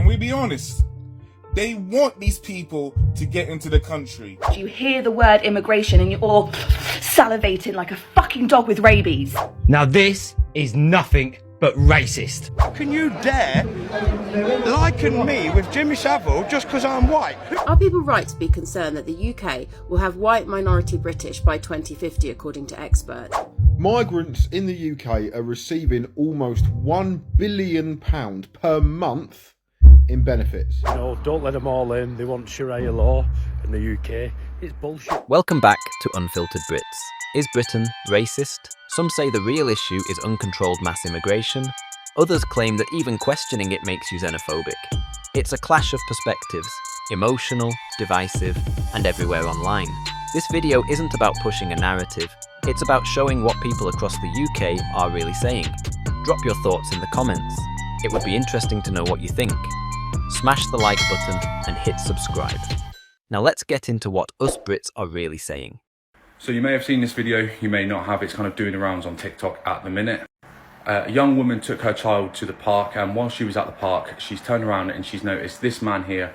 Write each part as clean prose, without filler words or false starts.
Can we be honest? They want these people to get into the country. You hear the word immigration and you're all salivating like a fucking dog with rabies. Now this is nothing but racist. Can you dare liken me with Jimmy Savile just because I'm white? Are people right to be concerned that the UK will have white minority British by 2050, according to experts? Migrants in the UK are receiving almost £1 billion per month in benefits. You know, don't let them all in. They want Sharia law in the UK. It's bullshit. Welcome back to Unfiltered Brits. Is Britain racist? Some say the real issue is uncontrolled mass immigration. Others claim that even questioning it makes you xenophobic. It's a clash of perspectives, emotional, divisive, and everywhere online. This video isn't about pushing a narrative, it's about showing what people across the UK are really saying. Drop your thoughts in the comments. It would be interesting to know what you think. Smash the like button and hit subscribe. Now let's get into what us Brits are really saying. So you may have seen this video, you may not have. It's kind of doing the rounds on TikTok at the minute. A young woman took her child to the park, and while she was at the park, she's turned around and she's noticed this man here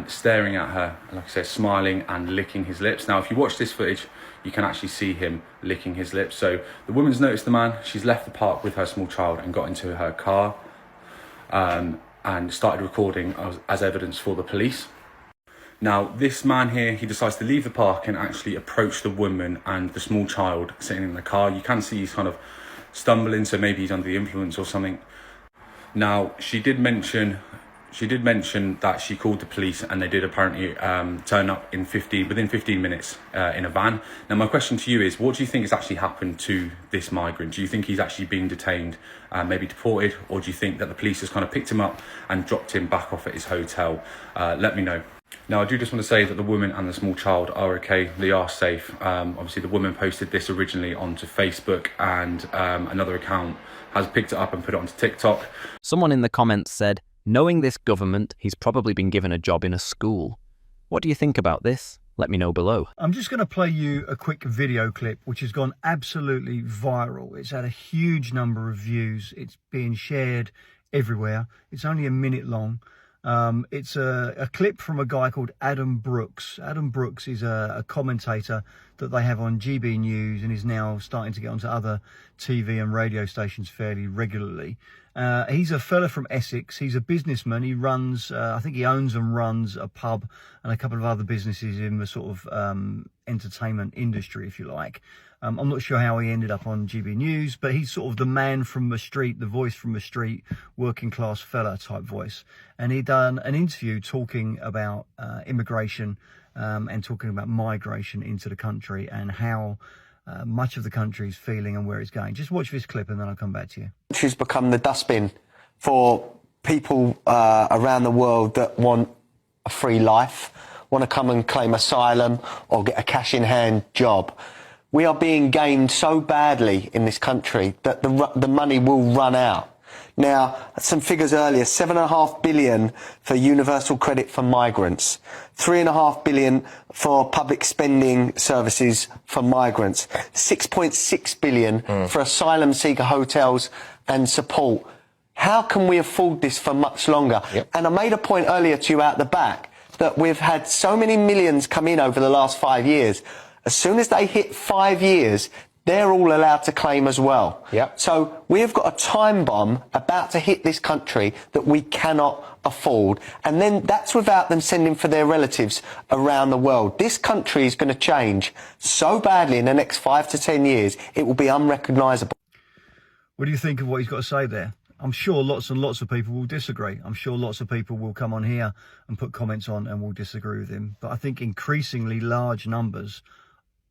staring at her, like I said, smiling and licking his lips. Now, if you watch this footage, you can actually see him licking his lips. So the woman's noticed the man, she's left the park with her small child and got into her car and started recording as evidence for the police. Now, this man here, he decides to leave the park and actually approach the woman and the small child sitting in the car. You can see he's kind of stumbling, so maybe he's under the influence or something. Now, she did mention that she called the police, and they did apparently turn up within 15 minutes in a van. Now, my question to you is, what do you think has actually happened to this migrant? Do you think he's actually been detained, maybe deported, or do you think that the police has kind of picked him up and dropped him back off at his hotel? Let me know. Now, I do just want to say that the woman and the small child are okay. They are safe. Obviously, the woman posted this originally onto Facebook, and another account has picked it up and put it onto TikTok. Someone in the comments said, knowing this government, he's probably been given a job in a school. What do you think about this? Let me know below. I'm just going to play you a quick video clip which has gone absolutely viral. It's had a huge number of views. It's being shared everywhere. It's only a minute long. It's a clip from a guy called Adam Brooks. Adam Brooks is a commentator that they have on GB News and is now starting to get onto other TV and radio stations fairly regularly. He's a fella from Essex. He's a businessman. He runs, I think he owns and runs a pub and a couple of other businesses in the sort of entertainment industry, if you like. I'm not sure how he ended up on GB News, but he's sort of the man from the street, the voice from the street, working class fella type voice. And he'd done an interview talking about immigration and talking about migration into the country and how much of the country is feeling and where it's going. Just watch this clip and then I'll come back to you. She's become the dustbin for people around the world that want a free life, want to come and claim asylum or get a cash-in-hand job. We are being gamed so badly in this country that the money will run out. Now, some figures earlier, 7.5 billion for universal credit for migrants, 3.5 billion for public spending services for migrants, 6.6 billion for asylum seeker hotels and support. How can we afford this for much longer? Yep. And I made a point earlier to you out the back that we've had so many millions come in over the last 5 years. As soon as they hit 5 years, they're all allowed to claim as well. Yep. So we've got a time bomb about to hit this country that we cannot afford. And then that's without them sending for their relatives around the world. This country is going to change so badly in the next 5 to 10 years, it will be unrecognisable. What do you think of what he's got to say there? I'm sure lots and lots of people will disagree. I'm sure lots of people will come on here and put comments on and will disagree with him. But I think increasingly large numbers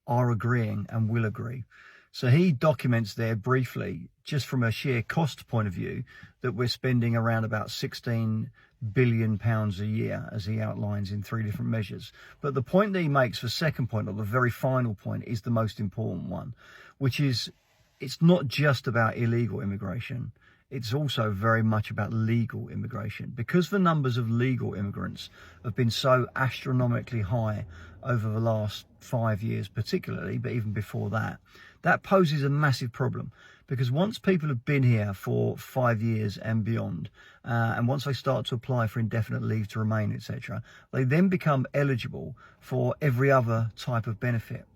are agreeing and will agree. So he documents there briefly, just from a sheer cost point of view, that we're spending around about £16 billion a year, as he outlines in 3 different measures. But the point that he makes, the second point, or the very final point, is the most important one, which is it's not just about illegal immigration. It's also very much about legal immigration. Because the numbers of legal immigrants have been so astronomically high over the last 5 years particularly, but even before that, That poses a massive problem, because once people have been here for 5 years and beyond, and once they start to apply for indefinite leave to remain, etc., they then become eligible for every other type of benefit.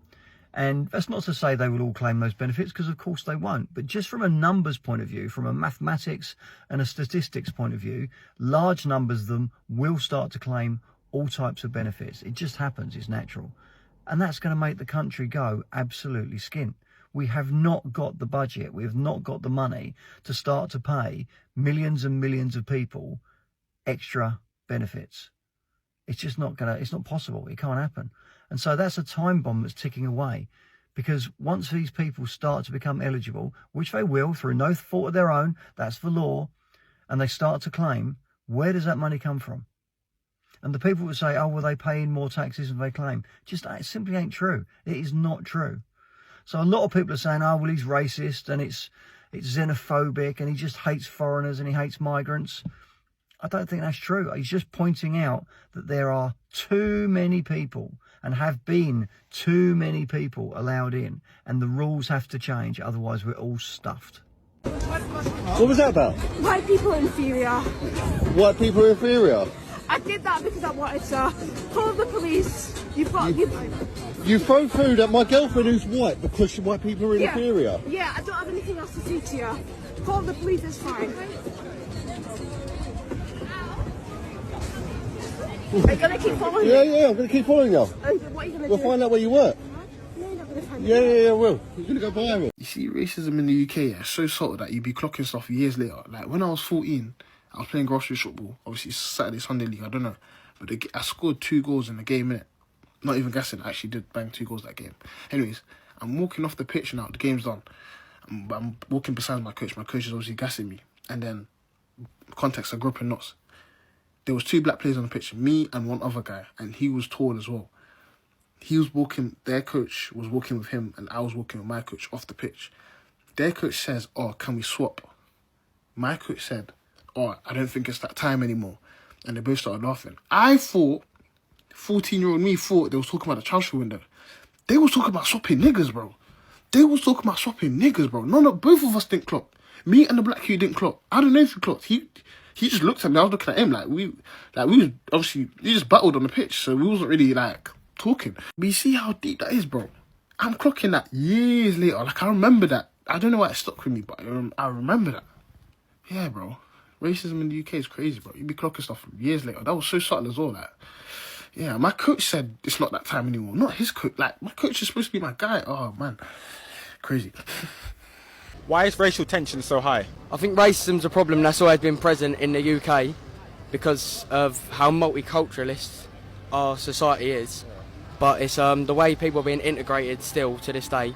And that's not to say they will all claim those benefits, because of course they won't. But just from a numbers point of view, from a mathematics and a statistics point of view, large numbers of them will start to claim all types of benefits. It just happens, it's natural. And that's going to make the country go absolutely skint. We have not got the budget, we have not got the money to start to pay millions and millions of people extra benefits. It's just not it's not possible. It can't happen. And so that's a time bomb that's ticking away, because once these people start to become eligible, which they will through no fault of their own, that's the law, and they start to claim, where does that money come from? And the people who say, oh, well, they pay in more taxes than they claim, it simply ain't true. It is not true. So a lot of people are saying, oh, well, he's racist and it's xenophobic and he just hates foreigners and he hates migrants. I don't think that's true. He's just pointing out that there are too many people, and have been too many people allowed in, and the rules have to change, otherwise we're all stuffed. What was that about? White people are inferior. White people are inferior? I did that because I wanted to call the police. You throw food at my girlfriend who's white because white people are inferior? Yeah, I don't have anything else to say to you. Call the police, it's fine. Are you going to keep following me? Yeah, I'm going to keep following you. What are you going to do? We'll find out where you work. No, you're not going to find me. Yeah, we'll. You're going to go viral. You see, racism in the UK is so subtle that you'd be clocking stuff years later. Like, when I was 14, I was playing grassroots football. Obviously, it's Saturday, Sunday league, I don't know. But I scored 2 goals in the game, innit? Not even guessing, I actually did bang 2 goals that game. Anyways, I'm walking off the pitch now, the game's done. I'm walking beside my coach. My coach is obviously gassing me. And then, context, I grew up in Notts. There was 2 black players on the pitch, me and one other guy, and he was tall as well. He was walking, their coach was walking with him, and I was walking with my coach off the pitch. Their coach says, oh, can we swap? My coach said, oh, I don't think it's that time anymore. And they both started laughing. I thought, 14-year-old me thought they was talking about the transfer window. They was talking about swapping niggas, bro. Both of us didn't clock. Me and the black kid didn't clock. I don't know if he clocked. He just looked at me. I was looking at him like we was obviously, we just battled on the pitch, so we wasn't really like talking. But you see how deep that is, bro. I'm clocking that years later. Like, I remember that. I don't know why it stuck with me, but I remember that. Yeah, bro. Racism in the UK is crazy, bro. You'd be clocking stuff years later. That was so subtle as well. Like, yeah, my coach said it's not that time anymore. Not his coach. Like, my coach is supposed to be my guy. Oh man, crazy. Why is racial tension so high? I think racism's a problem that's always been present in the UK because of how multiculturalist our society is. But it's the way people are being integrated still to this day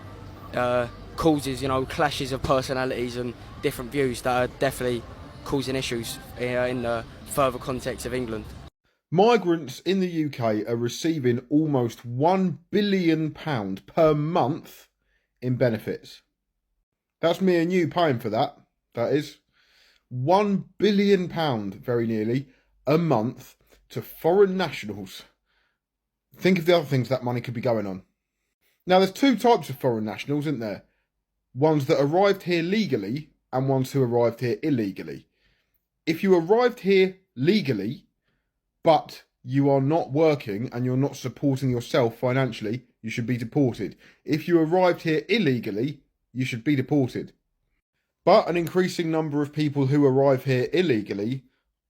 causes, clashes of personalities and different views that are definitely causing issues in the further context of England. Migrants in the UK are receiving almost £1 billion per month in benefits. That's me and you paying for that. That is £1 billion, very nearly, a month to foreign nationals. Think of the other things that money could be going on. Now, there's 2 types of foreign nationals, isn't there? Ones that arrived here legally and ones who arrived here illegally. If you arrived here legally, but you are not working and you're not supporting yourself financially, you should be deported. If you arrived here illegally, you should be deported. But an increasing number of people who arrive here illegally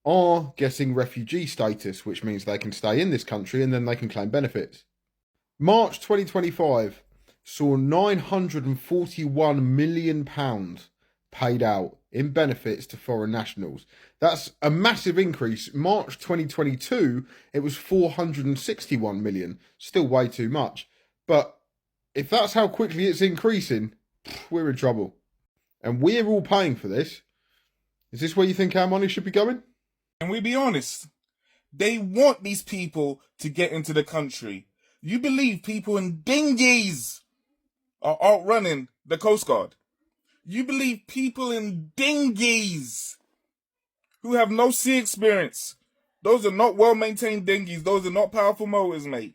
are getting refugee status, which means they can stay in this country and then they can claim benefits. March 2025 saw £941 million paid out in benefits to foreign nationals. That's a massive increase. March 2022, it was 461 million. Still way too much. But if that's how quickly it's increasing, we're in trouble. And we're all paying for this. Is this where you think our money should be going? And we be honest, they want these people to get into the country. You believe people in dinghies are outrunning the Coast Guard? You believe people in dinghies who have no sea experience? Those are not well-maintained dinghies. Those are not powerful motors, mate.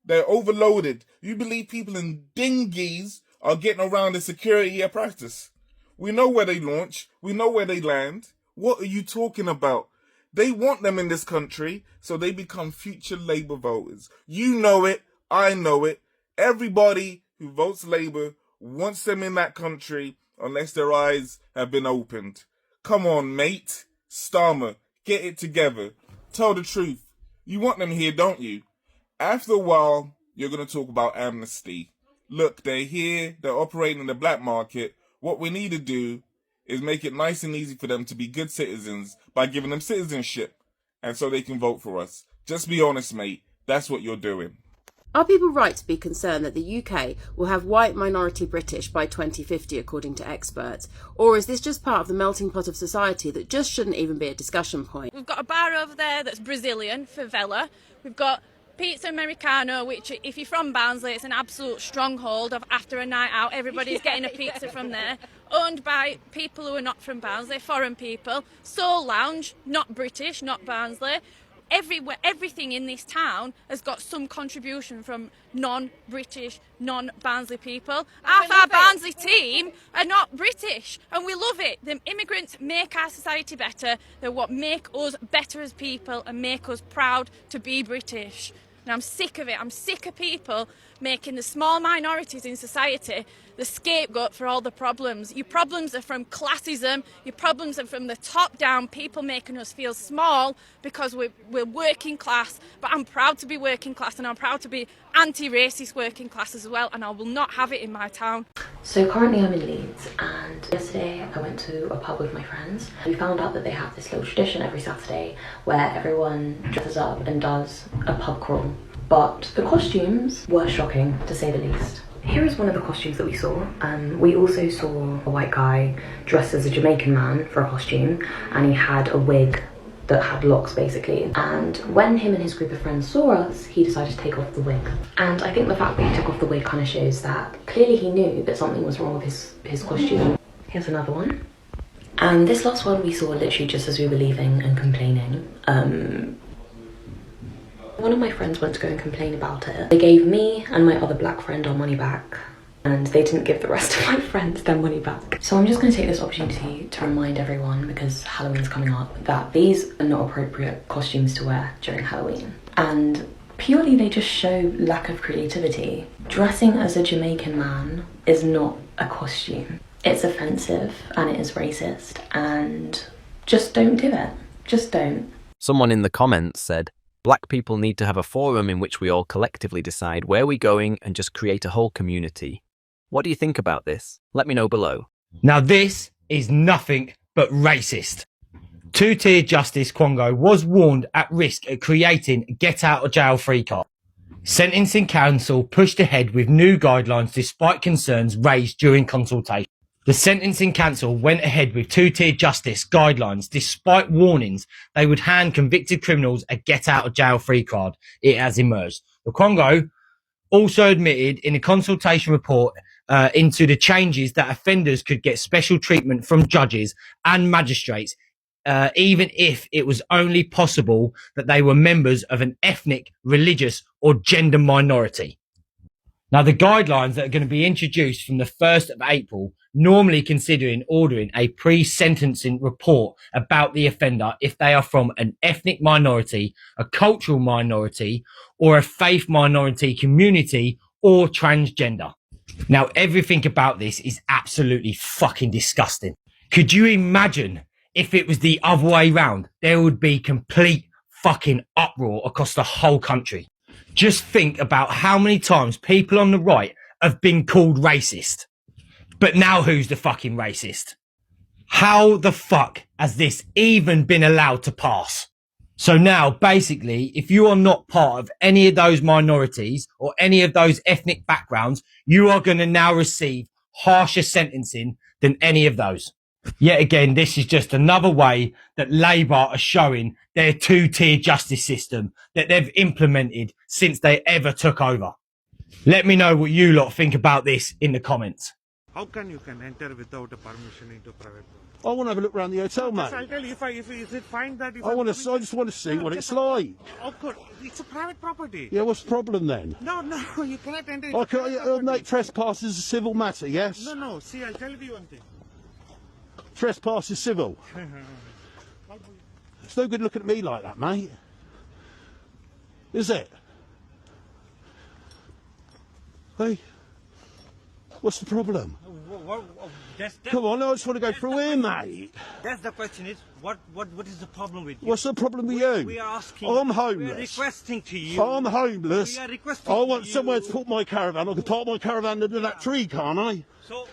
They're overloaded. You believe people in dinghies are getting around the security apparatus. We know where they launch. We know where they land. What are you talking about? They want them in this country so they become future Labour voters. You know it. I know it. Everybody who votes Labour wants them in that country unless their eyes have been opened. Come on, mate. Starmer, get it together. Tell the truth. You want them here, don't you? After a while, you're going to talk about amnesty. Look, they're here. They're operating in the black market. What we need to do is make it nice and easy for them to be good citizens by giving them citizenship, and so they can vote for us. Just be honest, mate. That's what you're doing. Are people right to be concerned that the UK will have white minority British by 2050, according to experts? Or is this just part of the melting pot of society that just shouldn't even be a discussion point? We've got a bar over there that's Brazilian, favela. We've got Pizza Americano, which if you're from Barnsley, it's an absolute stronghold of after a night out. Everybody's getting a pizza from there. Owned by people who are not from Barnsley, foreign people. Soul Lounge, not British, not Barnsley. Everything in this town has got some contribution from non-British, non-Barnsley people. Half our Barnsley team are not British, and we love it. The immigrants make our society better. They're what make us better as people and make us proud to be British. And I'm sick of it. I'm sick of people making the small minorities in society the scapegoat for all the problems. Your problems are from classism. Your problems are from the top down, people making us feel small because we're working class. But I'm proud to be working class, and I'm proud to be anti-racist working class as well, and I will not have it in my town. So currently I'm in Leeds, and yesterday I went to a pub with my friends. We found out that they have this little tradition every Saturday where everyone dresses up and does a pub crawl. But the costumes were shocking, to say the least. Here is one of the costumes that we saw. We also saw a white guy dressed as a Jamaican man for a costume, and he had a wig that had locks basically. And when him and his group of friends saw us, he decided to take off the wig. And I think the fact that he took off the wig kind of shows that clearly he knew that something was wrong with his costume. Here's another one. And this last one we saw literally just as we were leaving and complaining. One of my friends went to go and complain about it. They gave me and my other black friend our money back, and they didn't give the rest of my friends their money back. So I'm just going to take this opportunity to remind everyone, because Halloween's coming up, that these are not appropriate costumes to wear during Halloween. And purely they just show lack of creativity. Dressing as a Jamaican man is not a costume. It's offensive and it is racist, and just don't do it. Just don't. Someone in the comments said, "Black people need to have a forum in which we all collectively decide where we're going and just create a whole community." What do you think about this? Let me know below. Now this is nothing but racist. Two-tier Justice Kwongo was warned at risk of creating a get out of jail free card. Sentencing Council pushed ahead with new guidelines despite concerns raised during consultation. The Sentencing Council went ahead with two-tier justice guidelines despite warnings they would hand convicted criminals a get-out-of-jail-free card, it has emerged. The Congo also admitted in a consultation report into the changes that offenders could get special treatment from judges and magistrates, even if it was only possible that they were members of an ethnic, religious or gender minority. Now, the guidelines that are going to be introduced from the 1st of April normally considering ordering a pre-sentencing report about the offender if they are from an ethnic minority, a cultural minority, or a faith minority community, or transgender. Now, everything about this is absolutely fucking disgusting. Could you imagine if it was the other way round? There would be complete fucking uproar across the whole country. Just think about how many times people on the right have been called racist. But now who's the fucking racist? How the fuck has this even been allowed to pass? So now, basically, if you are not part of any of those minorities or any of those ethnic backgrounds, you are going to now receive harsher sentencing than any of those. Yet again, this is just another way that Labour are showing their two-tier justice system that they've implemented since they ever took over. Let me know what you lot think about this in the comments. How can you enter without a permission into private property? I want to have a look around the hotel, mate. I'll tell you if is it fine that if I just want to see what it's like. Of course, it's a private property. Yeah, what's the problem then? No, you cannot enter. Make trespass is a civil matter, yes? No. See, I'll tell you one thing. Trespass is civil. It's no good looking at me like that, mate. Is it? Hey, what's the problem? Come on, I just want to go through here, mate. That's the question is, what is the problem with you? What's the problem with you? We are asking. I'm homeless. We are requesting to you. I'm homeless. We are requesting I want somewhere to put my caravan. I can park my caravan under that tree, can't I? So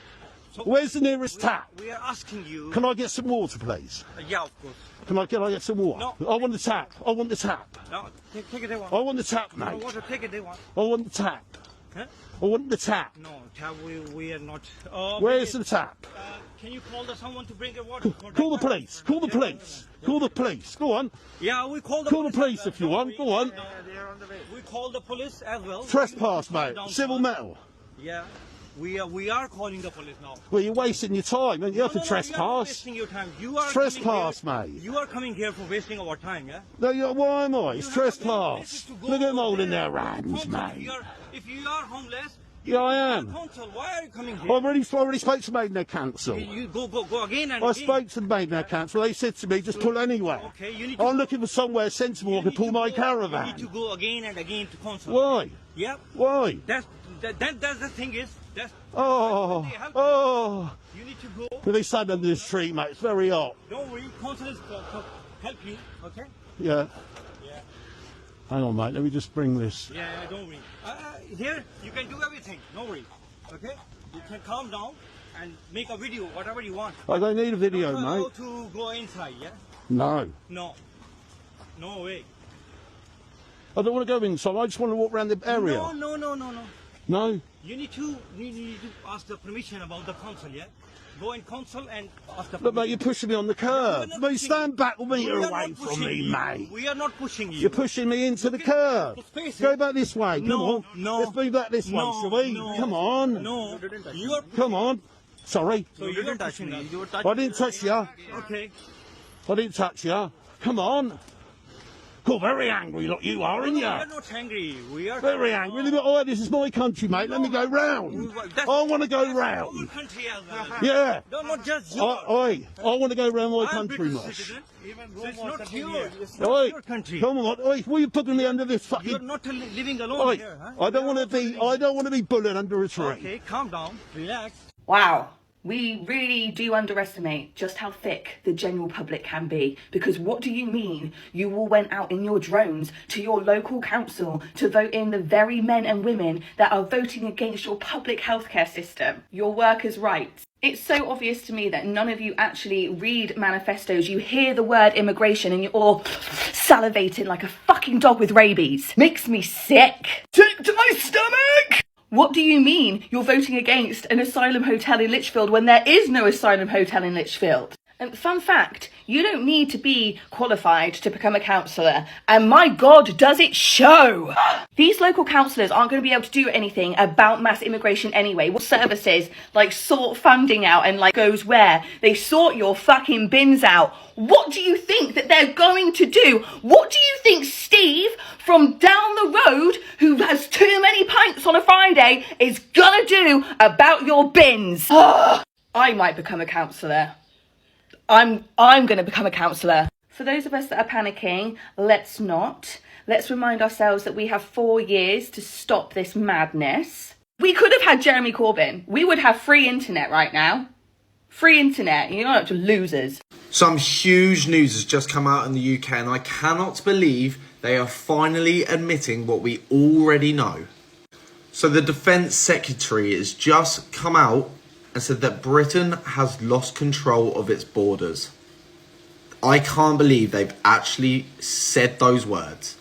where's the nearest tap? We are asking you. Can I get some water, please? Yeah, of course. Can I get some water? No. I want the tap. I want the tap. No, take it they want. I want the tap, mate. No water, take it they want. I want the tap. Huh? I want the tap. No, tap we are not. Where's the tap? Can you call someone to bring a water? Call the police. Call the police. Call the police. Go on. Yeah, we call the Call the police if you want. Go on. We call the police as well. Trespass, mate. Civil metal. Yeah. We are calling the police now. Well, you're wasting your time, aren't you, for trespass? You are wasting your time. You are trespass, mate. You are coming here for wasting our time, yeah? No, why am I? It's trespass. Look at them holding their hands, mate. If you are homeless, yeah, I am. Council, why are you coming here? I already spoke to Maidenhead Council. You go again and I again. spoke to the Maidenhead Council. They said to me, just pull anywhere. Okay, you need I'm looking for somewhere sensible I can pull my caravan. You need to go again and again to council. Why? Yeah. Why? That's the thing is. That's oh. You need to go. Well, they stand under this tree, mate. It's very hot. Don't worry, council is help you, okay? Yeah. Hang on, mate. Let me just bring this. Yeah, don't worry. Here, you can do everything. No worry. Okay? You can calm down and make a video, whatever you want. I don't need a video, don't mate. To go inside, yeah? No. No. No way. I don't want to go inside. I just want to walk around the area. No. No? You need to ask the permission about the council, yeah? Go in council and ask the permission. Look, mate, you're pushing me on the curb. Mate, stand back a metre away from me, mate. We are not pushing you. You're pushing me into the curb. Go back this way. Come on. Let's move back this way, shall we? Come on. No. Come on. Sorry. So you didn't touch me. I didn't touch you. Okay. I didn't touch you. Come on. You're very angry, like you are, aren't you? We are not angry. We are very angry. Oh, this is my country, mate. Let me go round. I want to go round. Yeah. Not just you. I want to go round my country, mate. It's not your country. Come on. Oi, why are you putting me under this fucking? You're not living alone here, huh? I don't want to be bullied under a tree. Okay, calm down. Relax. Wow. We really do underestimate just how thick the general public can be, because what do you mean you all went out in your drones to your local council to vote in the very men and women that are voting against your public healthcare system, your workers' rights? It's so obvious to me that none of you actually read manifestos. You hear the word immigration and you're all salivating like a fucking dog with rabies. Makes me sick. Sick to my stomach! What do you mean you're voting against an asylum hotel in Lichfield when there is no asylum hotel in Lichfield? And fun fact, you don't need to be qualified to become a councillor. And my God, does it show! These local councillors aren't going to be able to do anything about mass immigration anyway. What services, like sort funding out and like goes where? They sort your fucking bins out. What do you think that they're going to do? What do you think Steve from down the road, who has too many pints on a Friday, is gonna do about your bins? I might become a councillor. I'm going to become a councillor. For those of us that are panicking, let's not. Let's remind ourselves that we have 4 years to stop this madness. We could have had Jeremy Corbyn. We would have free internet right now. Free internet. You're not up to losers. Some huge news has just come out in the UK, and I cannot believe they are finally admitting what we already know. So the Defence Secretary has just come out and said that Britain has lost control of its borders. I can't believe they've actually said those words.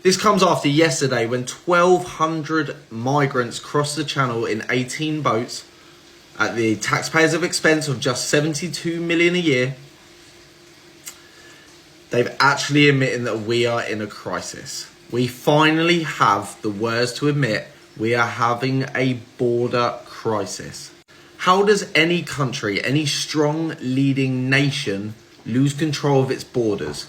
This comes after yesterday when 1,200 migrants crossed the channel in 18 boats at the taxpayers' expense of just 72 million a year. They've actually admitted that we are in a crisis. We finally have the words to admit we are having a border crisis. How does any country, any strong leading nation, lose control of its borders?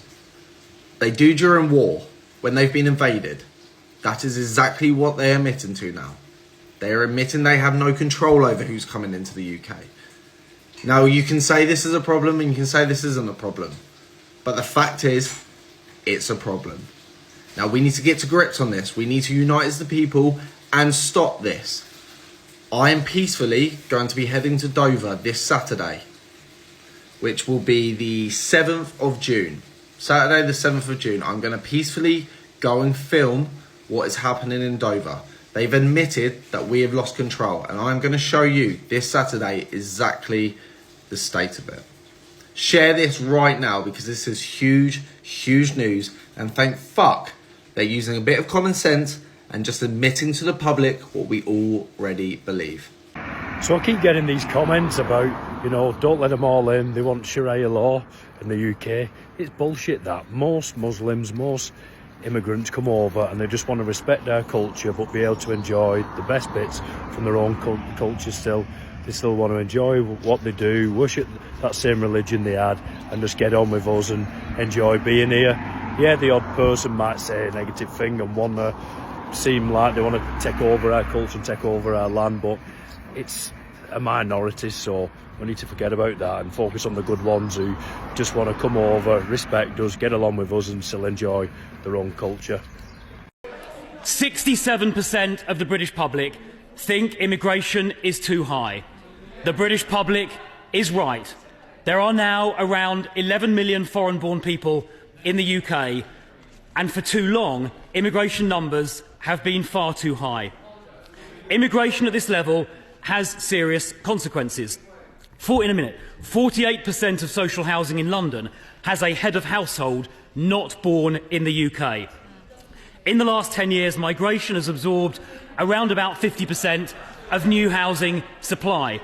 They do during war, when they've been invaded. That is exactly what they are admitting to now. They are admitting they have no control over who's coming into the UK. Now, you can say this is a problem and you can say this isn't a problem. But the fact is, it's a problem. Now, we need to get to grips on this. We need to unite as the people and stop this. I am peacefully going to be heading to Dover this Saturday, which will be the 7th of June. Saturday the 7th of June. I'm going to peacefully go and film what is happening in Dover. They've admitted that we have lost control, and I'm going to show you this Saturday exactly the state of it. Share this right now, because this is huge, huge news, and thank fuck they're using a bit of common sense and just admitting to the public what we already believe. So I keep getting these comments about, you know, don't let them all in, they want Sharia law in the UK. It's bullshit that. Most Muslims, most immigrants come over and they just want to respect their culture but be able to enjoy the best bits from their own culture still. They still want to enjoy what they do, worship that same religion they had, and just get on with us and enjoy being here. Yeah, the odd person might say a negative thing and want to seem like they want to take over our culture and take over our land, but it's a minority, so we need to forget about that and focus on the good ones who just want to come over, respect us, get along with us and still enjoy their own culture. 67% of the British public think immigration is too high. The British public is right. There are now around 11 million foreign-born people in the UK, and for too long, immigration numbers have been far too high. Immigration at this level has serious consequences. 48% of social housing in London has a head of household not born in the UK. In the last 10 years, migration has absorbed around about 50% of new housing supply.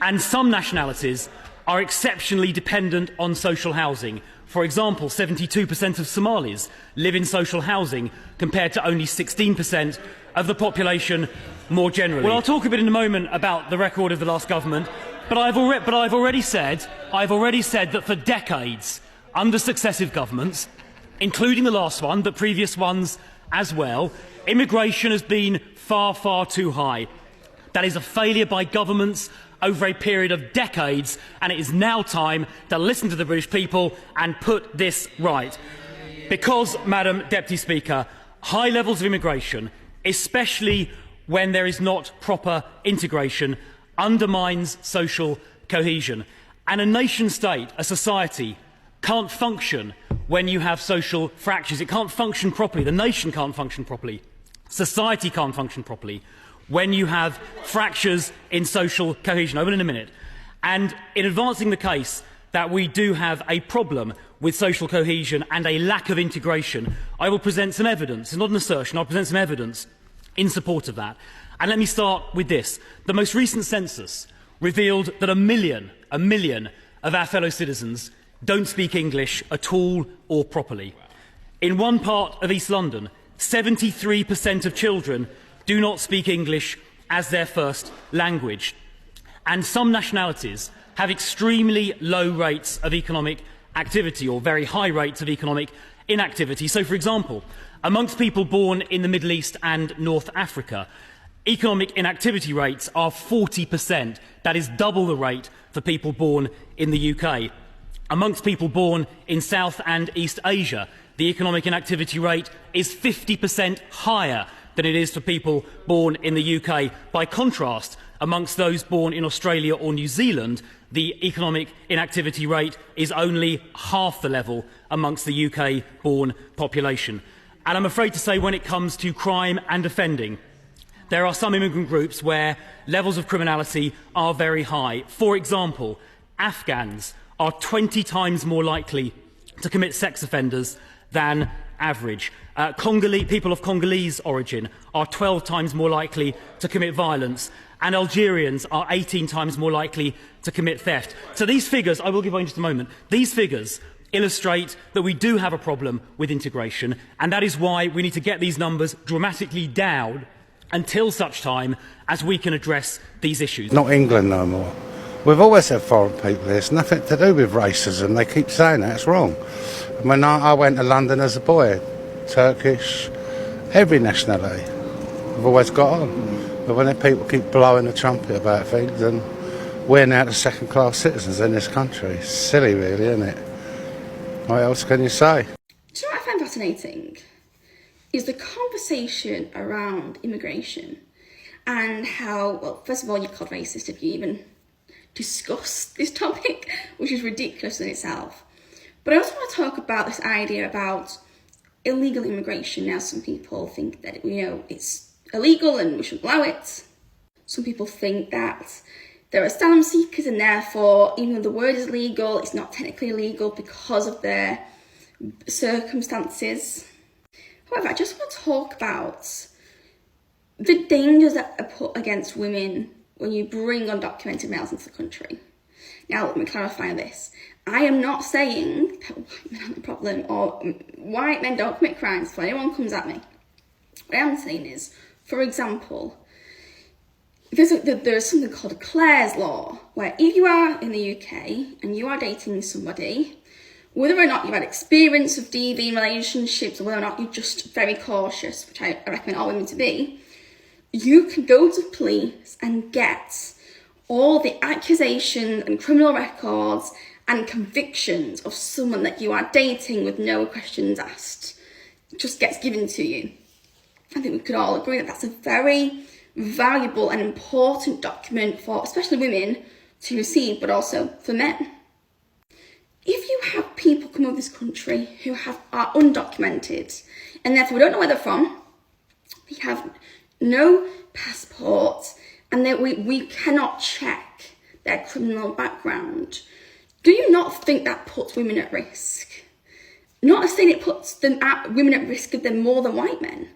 And some nationalities are exceptionally dependent on social housing. For example, 72% of Somalis live in social housing compared to only 16% of the population more generally. Well, I'll talk a bit in a moment about the record of the last government, but I've already said that for decades, under successive governments, including the last one, but previous ones as well, immigration has been far, far too high. That is a failure by governments over a period of decades, and it is now time to listen to the British people and put this right. Because, Madam Deputy Speaker, high levels of immigration, especially when there is not proper integration, undermines social cohesion. And a nation-state, a society, can't function when you have social fractures. It can't function properly. The nation can't function properly. Society can't function properly when you have fractures in social cohesion. Over in a minute. And in advancing the case that we do have a problem with social cohesion and a lack of integration, I will present some evidence. It's not an assertion. I'll present some evidence in support of that. And let me start with this. The most recent census revealed that a million of our fellow citizens don't speak English at all or properly. In one part of East London, 73% of children do not speak English as their first language. And some nationalities have extremely low rates of economic activity, or very high rates of economic inactivity. So, for example, amongst people born in the Middle East and North Africa, economic inactivity rates are 40%. That is double the rate for people born in the UK. Amongst people born in South and East Asia, the economic inactivity rate is 50% higher than it is for people born in the UK. By contrast, amongst those born in Australia or New Zealand, the economic inactivity rate is only half the level amongst the UK-born population. And I'm afraid to say, when it comes to crime and offending, there are some immigrant groups where levels of criminality are very high. For example, Afghans are 20 times more likely to commit sex offenders than average. People of Congolese origin are 12 times more likely to commit violence, and Algerians are 18 times more likely to commit theft. So these figures, I will give you in just a moment, these figures illustrate that we do have a problem with integration, and that is why we need to get these numbers dramatically down until such time as we can address these issues. Not England no more. We've always had foreign people here. It's nothing to do with racism. They keep saying that. It's wrong. When I went to London as a boy, Turkish, every nationality, I've always got on. But when the people keep blowing the trumpet about things, and we're now the second-class citizens in this country. It's silly, really, isn't it? What else can you say? Do you know what I find fascinating? Is the conversation around immigration and how, well, first of all, you're called racist if you even discuss this topic, which is ridiculous in itself. But I also want to talk about this idea about illegal immigration. Now, some people think that, it's illegal and we shouldn't allow it. Some people think that they're asylum seekers and therefore, even though the word is legal, it's not technically illegal because of their circumstances. However, I just want to talk about the dangers that are put against women when you bring undocumented males into the country. Now, let me clarify this. I am not saying that white men are the problem or white men don't commit crimes before anyone comes at me. What I am saying is, for example, there's something called Clare's Law, where if you are in the UK and you are dating somebody, whether or not you've had experience of DV relationships or whether or not you're just very cautious, which I recommend all women to be, you can go to police and get all the accusations and criminal records and convictions of someone that you are dating with no questions asked. It just gets given to you. I think we could all agree that that's a very valuable and important document for especially women to receive, but also for men. If you have people come over this country who are undocumented and therefore we don't know where they're from, we have no passport, and that we cannot check their criminal background, do you not think that puts women at risk? Not saying it puts women at risk of them more than white men.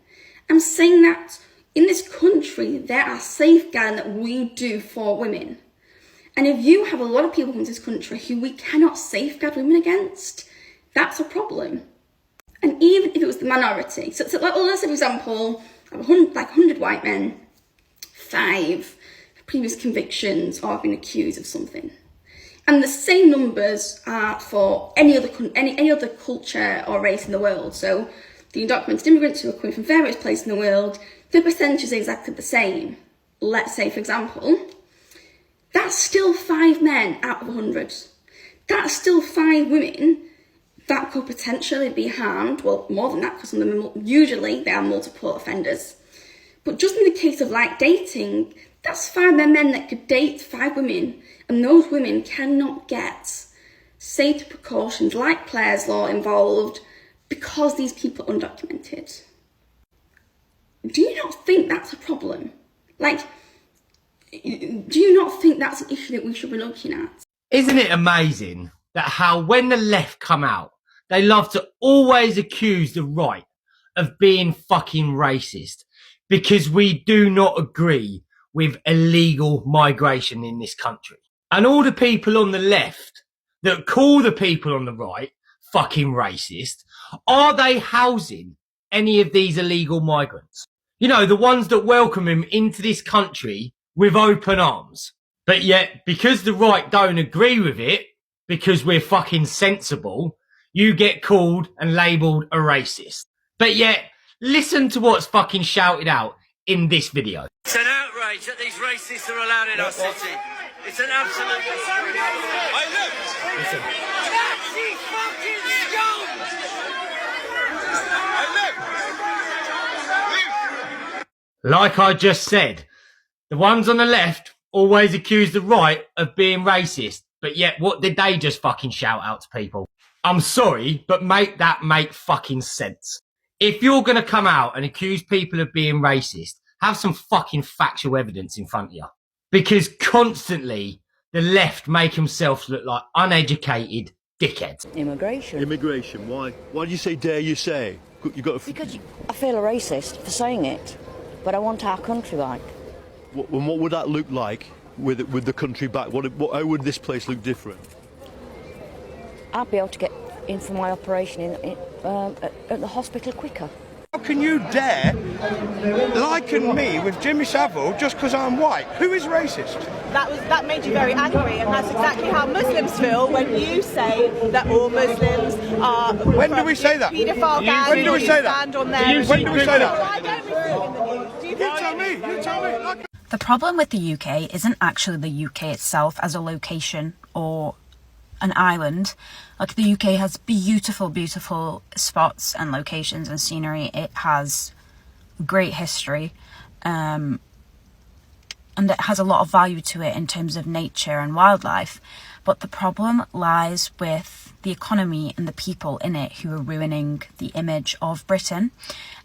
I'm saying that in this country, there are safeguarding that we do for women. And if you have a lot of people come to this country who we cannot safeguard women against, that's a problem. And even if it was the minority, so let's say, for example, 100 white men, 5 previous convictions or have been accused of something. And the same numbers are for any other culture or race in the world. So the undocumented immigrants who are coming from various places in the world, the percentage is exactly the same. Let's say, for example, that's still 5 men out of 100. That's still 5 women that could potentially be harmed. Well, more than that, because some of them usually they are multiple offenders. But just in the case of like dating, that's 5 men that could date 5 women, and those women cannot get safety precautions like Clare's Law involved because these people are undocumented. Do you not think that's a problem? Like, do you not think that's an issue that we should be looking at? Isn't it amazing that how when the left come out, they love to always accuse the right of being fucking racist because we do not agree with illegal migration in this country. And all the people on the left that call the people on the right fucking racist, are they housing any of these illegal migrants? You know, the ones that welcome him into this country with open arms. But yet, because the right don't agree with it, because we're fucking sensible, you get called and labelled a racist. But yet, listen to what's fucking shouted out in this video. It's an outrage that these racists are allowed in our city. It's an absolute disgrace. I looked. Listen. Nazi fucking scum! Like I just said, the ones on the left always accuse the right of being racist, but yet what did they just fucking shout out to people? I'm sorry, but make that make fucking sense. If you're going to come out and accuse people of being racist, have some fucking factual evidence in front of you. Because constantly, the left make themselves look like uneducated dickheads. Immigration. Immigration, why? Why do you say dare you say? You got to... Because I feel a racist for saying it, but I want our country back. What would that look like with the country back? How would this place look different? I'd be able to get in for my operation at the hospital quicker. How can you dare liken me with Jimmy Savile just because I'm white? Who is racist? That made you very angry, and that's exactly how Muslims feel when you say that all Muslims are. When do we say that? Paedophile gangs. When do we say that? Stand on there. When do we say that? Why don't we see it in the news? You tell me. You tell me. The problem with the UK isn't actually the UK itself as a location or an island. Like, the UK has beautiful, beautiful spots and locations and scenery. It has great history, and it has a lot of value to it in terms of nature and wildlife. But the problem lies with the economy and the people in it who are ruining the image of Britain.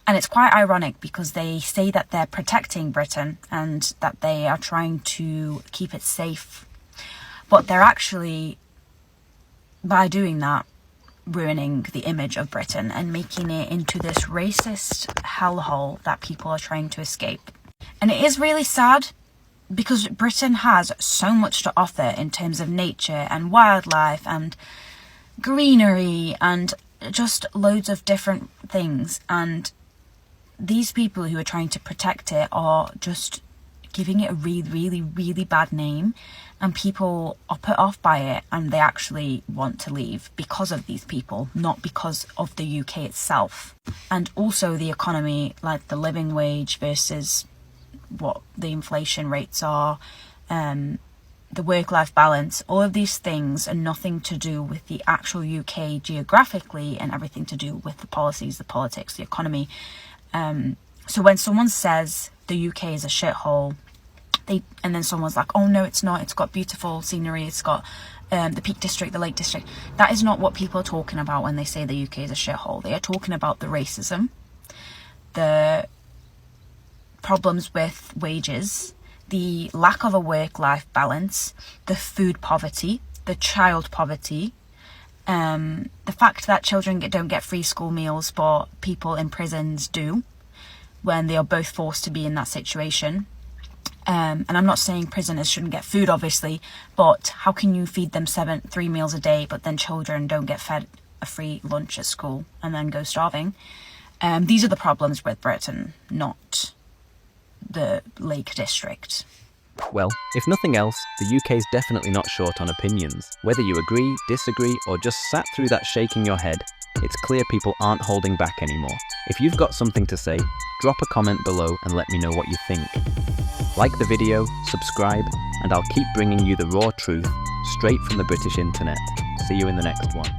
And it's quite ironic because they say that they're protecting Britain and that they are trying to keep it safe. But they're actually, by doing that, ruining the image of Britain and making it into this racist hellhole that people are trying to escape. And it is really sad because Britain has so much to offer in terms of nature and wildlife and greenery and just loads of different things. And these people who are trying to protect it are just giving it a really, really, really bad name, and people are put off by it and they actually want to leave because of these people, not because of the UK itself. And also the economy, like the living wage versus what the inflation rates are, the work-life balance, all of these things are nothing to do with the actual UK geographically and everything to do with the policies, the politics, the economy. So when someone says the UK is a shithole, and then someone's like, oh no, it's not, it's got beautiful scenery, it's got the Peak District, the Lake District. That is not what people are talking about when they say the UK is a shithole. They are talking about the racism, the problems with wages, the lack of a work-life balance, the food poverty, the child poverty, the fact that children don't get free school meals but people in prisons do when they are both forced to be in that situation. And I'm not saying prisoners shouldn't get food, obviously, but how can you feed them 3 meals a day, but then children don't get fed a free lunch at school and then go starving? These are the problems with Britain, not the Lake District. Well, if nothing else, the UK's definitely not short on opinions. Whether you agree, disagree, or just sat through that shaking your head, it's clear people aren't holding back anymore. If you've got something to say, drop a comment below and let me know what you think. Like the video, subscribe, and I'll keep bringing you the raw truth straight from the British internet. See you in the next one.